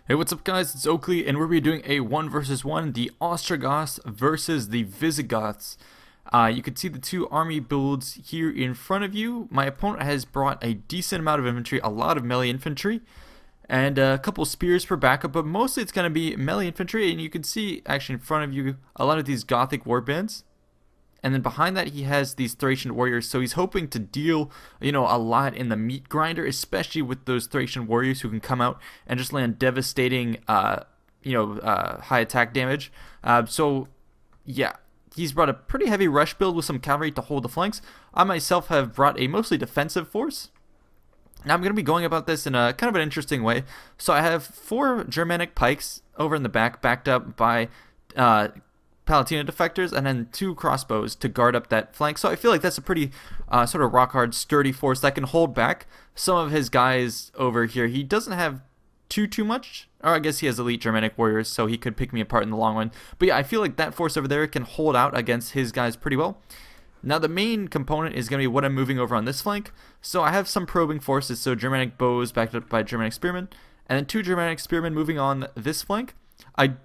Hey, what's up guys, it's Oakley, and we're going to be doing a 1 versus 1, the Ostrogoths versus the Visigoths. You can see the two army builds here in front of you. My opponent has brought a decent amount of infantry, a lot of melee infantry, and a couple spears for backup, but mostly it's going to be melee infantry, and you can see actually in front of you a lot of these Gothic warbands. And then behind that, he has these Thracian warriors. So he's hoping to deal, a lot in the meat grinder, especially with those Thracian warriors who can come out and just land devastating, high attack damage. Yeah, he's brought a pretty heavy rush build with some cavalry to hold the flanks. I myself have brought a mostly defensive force. Now I'm going to be going about this in a kind of an interesting way. So I have 4 Germanic pikes over in the back, backed up by Palatina defectors, and then 2 crossbows to guard up that flank. So I feel like that's a pretty sort of rock hard, sturdy force that can hold back some of his guys over here. He doesn't have too much, or I guess he has elite Germanic warriors, so he could pick me apart in the long run. But yeah, I feel like that force over there can hold out against his guys pretty well. Now the main component is going to be what I'm moving over on this flank. So I have some probing forces, so Germanic bows backed up by Germanic spearmen, and then 2 Germanic spearmen moving on this flank.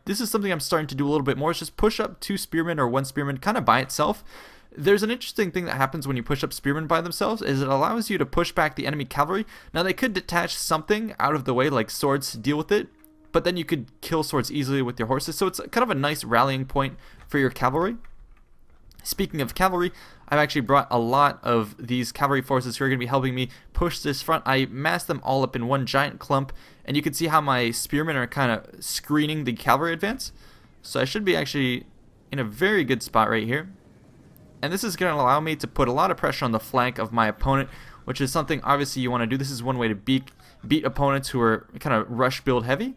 This is something I'm starting to do a little bit more. Is just push up 2 spearmen or 1 spearman kind of by itself. There's an interesting thing that happens when you push up spearmen by themselves, is it allows you to push back the enemy cavalry. Now they could detach something out of the way like swords to deal with it, but then you could kill swords easily with your horses. So it's kind of a nice rallying point for your cavalry. Speaking of cavalry, I've actually brought a lot of these cavalry forces who are going to be helping me push this front. I massed them all up in one giant clump, and you can see how my spearmen are kind of screening the cavalry advance. So I should be actually in a very good spot right here. And this is going to allow me to put a lot of pressure on the flank of my opponent, which is something obviously you want to do. This is one way to beat opponents who are kind of rush build heavy,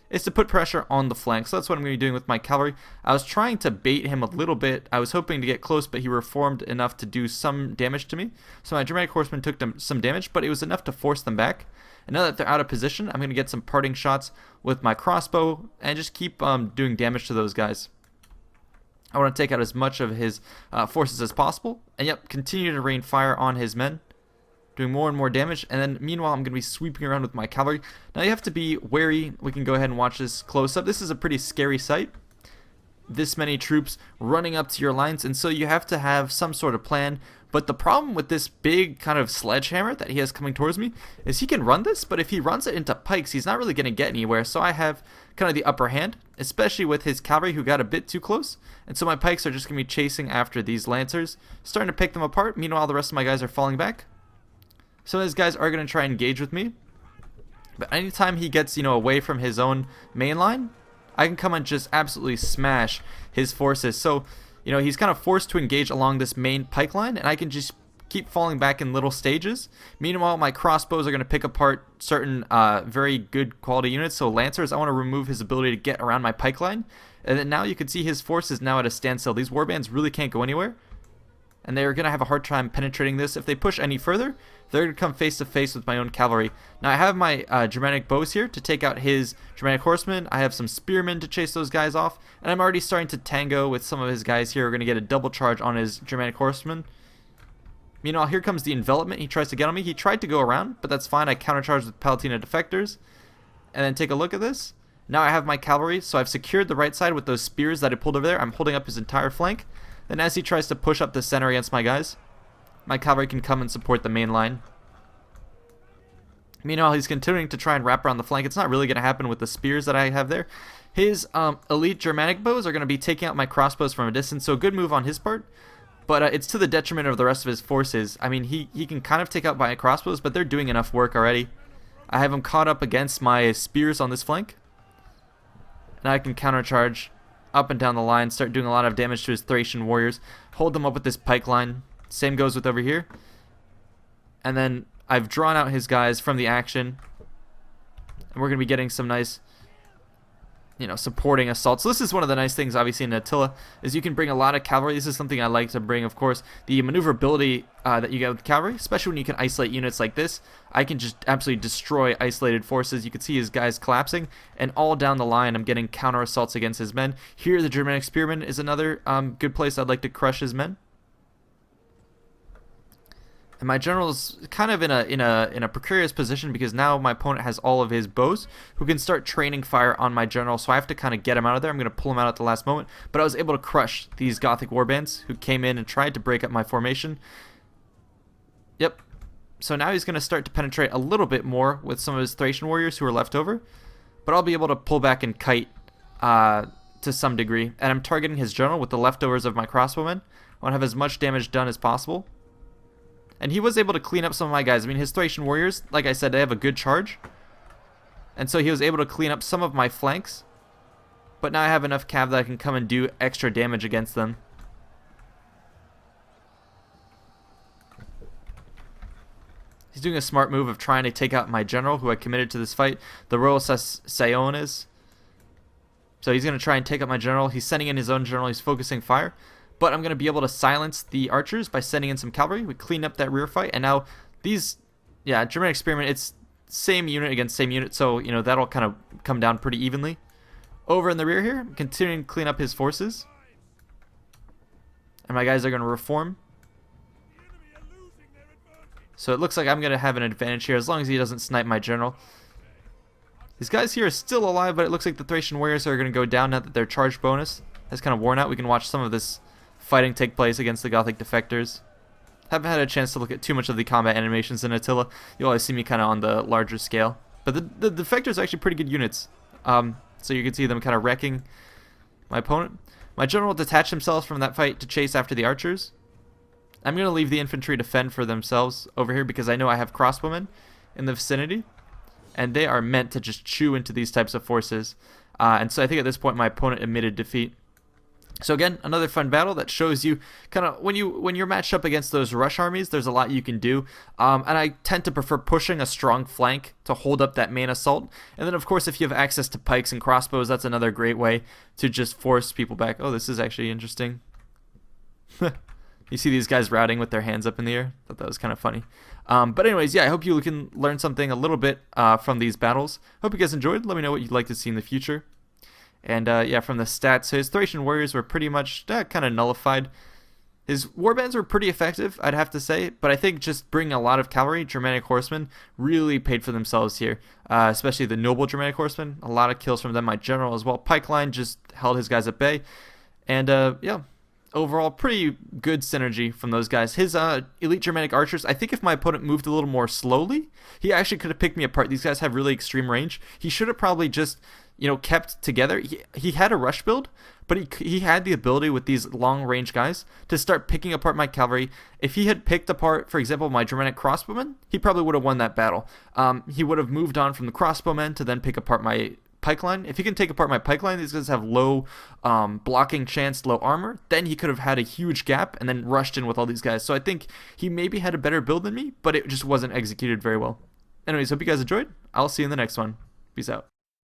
is to put pressure on the flank. So that's what I'm going to be doing with my cavalry. I was trying to bait him a little bit. I was hoping to get close, but he reformed enough to do some damage to me. So my Germanic horsemen took some damage, but it was enough to force them back. And now that they're out of position, I'm going to get some parting shots with my crossbow and just keep doing damage to those guys. I want to take out as much of his forces as possible. And yep, continue to rain fire on his men, doing more and more damage. And then meanwhile, I'm going to be sweeping around with my cavalry. Now you have to be wary. We can go ahead and watch this close up. This is a pretty scary sight, this many troops running up to your lines, and so you have to have some sort of plan. But the problem with this big kind of sledgehammer that he has coming towards me is he can run this, but if he runs it into pikes, he's not really going to get anywhere. So I have kind of the upper hand, especially with his cavalry who got a bit too close. And so my pikes are just going to be chasing after these lancers, starting to pick them apart. Meanwhile, the rest of my guys are falling back. So these guys are going to try and engage with me. But anytime he gets, away from his own main line, I can come and just absolutely smash his forces. So, he's kind of forced to engage along this main pike line, and I can just keep falling back in little stages. Meanwhile, my crossbows are going to pick apart certain very good quality units. So lancers, I want to remove his ability to get around my pike line. And then now you can see his force is now at a standstill. These warbands really can't go anywhere, and they're going to have a hard time penetrating this. If they push any further, they're going to come face to face with my own cavalry. Now I have my Germanic bows here to take out his Germanic horsemen. I have some spearmen to chase those guys off, and I'm already starting to tango with some of his guys here. We're going to get a double charge on his Germanic horsemen. Meanwhile, here comes the envelopment. He tries to get on me. He tried to go around, but that's fine. I countercharged with Palatina defectors. And then take a look at this. Now I have my cavalry, so I've secured the right side with those spears that I pulled over there. I'm holding up his entire flank. Then as he tries to push up the center against my guys, my cavalry can come and support the main line. Meanwhile, he's continuing to try and wrap around the flank. It's not really going to happen with the spears that I have there. His elite Germanic bows are going to be taking out my crossbows from a distance, so a good move on his part. But it's to the detriment of the rest of his forces. I mean, he can kind of take out my crossbows, but they're doing enough work already. I have him caught up against my spears on this flank. And I can countercharge up and down the line, start doing a lot of damage to his Thracian warriors, hold them up with this pike line. Same goes with over here. And then I've drawn out his guys from the action, and we're going to be getting some nice, supporting assaults. So this is one of the nice things, obviously, in Attila, is you can bring a lot of cavalry. This is something I like to bring, of course. The maneuverability that you get with cavalry, especially when you can isolate units like this. I can just absolutely destroy isolated forces. You can see his guys collapsing, and all down the line, I'm getting counter assaults against his men. Here, the Germanic spearman is another good place I'd like to crush his men. And my general's kind of in a precarious position because now my opponent has all of his bows who can start training fire on my general, so I have to kind of get him out of there. I'm going to pull him out at the last moment, but I was able to crush these Gothic warbands who came in and tried to break up my formation. Yep. So now he's going to start to penetrate a little bit more with some of his Thracian warriors who are left over, but I'll be able to pull back and kite to some degree. And I'm targeting his general with the leftovers of my crossbowmen. I want to have as much damage done as possible. And he was able to clean up some of my guys. I mean, his Thracian warriors, like I said, they have a good charge. And so he was able to clean up some of my flanks. But now I have enough cav that I can come and do extra damage against them. He's doing a smart move of trying to take out my general, who I committed to this fight, the Royal Sayones. So he's going to try and take out my general. He's sending in his own general. He's focusing fire. But I'm going to be able to silence the archers by sending in some cavalry. We cleaned up that rear fight. And now these, yeah, German experiment, it's same unit against same unit. So, you know, that'll kind of come down pretty evenly. Over in the rear here, I'm continuing to clean up his forces. And my guys are going to reform. So it looks like I'm going to have an advantage here as long as he doesn't snipe my general. These guys here are still alive, but it looks like the Thracian warriors are going to go down now that their charge bonus has kind of worn out. We can watch some of this fighting take place against the Gothic defectors. Haven't had a chance to look at too much of the combat animations in Attila. You always see me kind of on the larger scale. But the defectors are actually pretty good units. So you can see them kind of wrecking my opponent. My general detached himself from that fight to chase after the archers. I'm going to leave the infantry to fend for themselves over here because I know I have crossbowmen in the vicinity. And they are meant to just chew into these types of forces. And so I think at this point my opponent admitted defeat. So again, another fun battle that shows you kind of when you're matched up against those rush armies, there's a lot you can do. And I tend to prefer pushing a strong flank to hold up that main assault. And then of course, if you have access to pikes and crossbows, that's another great way to just force people back. Oh, this is actually interesting. You see these guys routing with their hands up in the air. Thought that was kind of funny. But anyways, yeah, I hope you can learn something a little bit from these battles. Hope you guys enjoyed. Let me know what you'd like to see in the future. And yeah, from the stats, so his Thracian warriors were pretty much kind of nullified. His warbands were pretty effective, I'd have to say, but I think just bringing a lot of cavalry, Germanic horsemen, really paid for themselves here, especially the noble Germanic horsemen. A lot of kills from them, my general as well. Pike line just held his guys at bay. And yeah, overall, pretty good synergy from those guys. His elite Germanic archers, I think if my opponent moved a little more slowly, he actually could have picked me apart. These guys have really extreme range. He should have probably just, you know, kept together. He had a rush build, but he had the ability with these long range guys to start picking apart my cavalry. If he had picked apart, for example, my Germanic crossbowmen, he probably would have won that battle. He would have moved on from the crossbowmen to then pick apart my pike line. If he can take apart my pike line, these guys have low blocking chance, low armor, then he could have had a huge gap and then rushed in with all these guys. So I think he maybe had a better build than me, but it just wasn't executed very well. Anyways, hope you guys enjoyed. I'll see you in the next one. Peace out.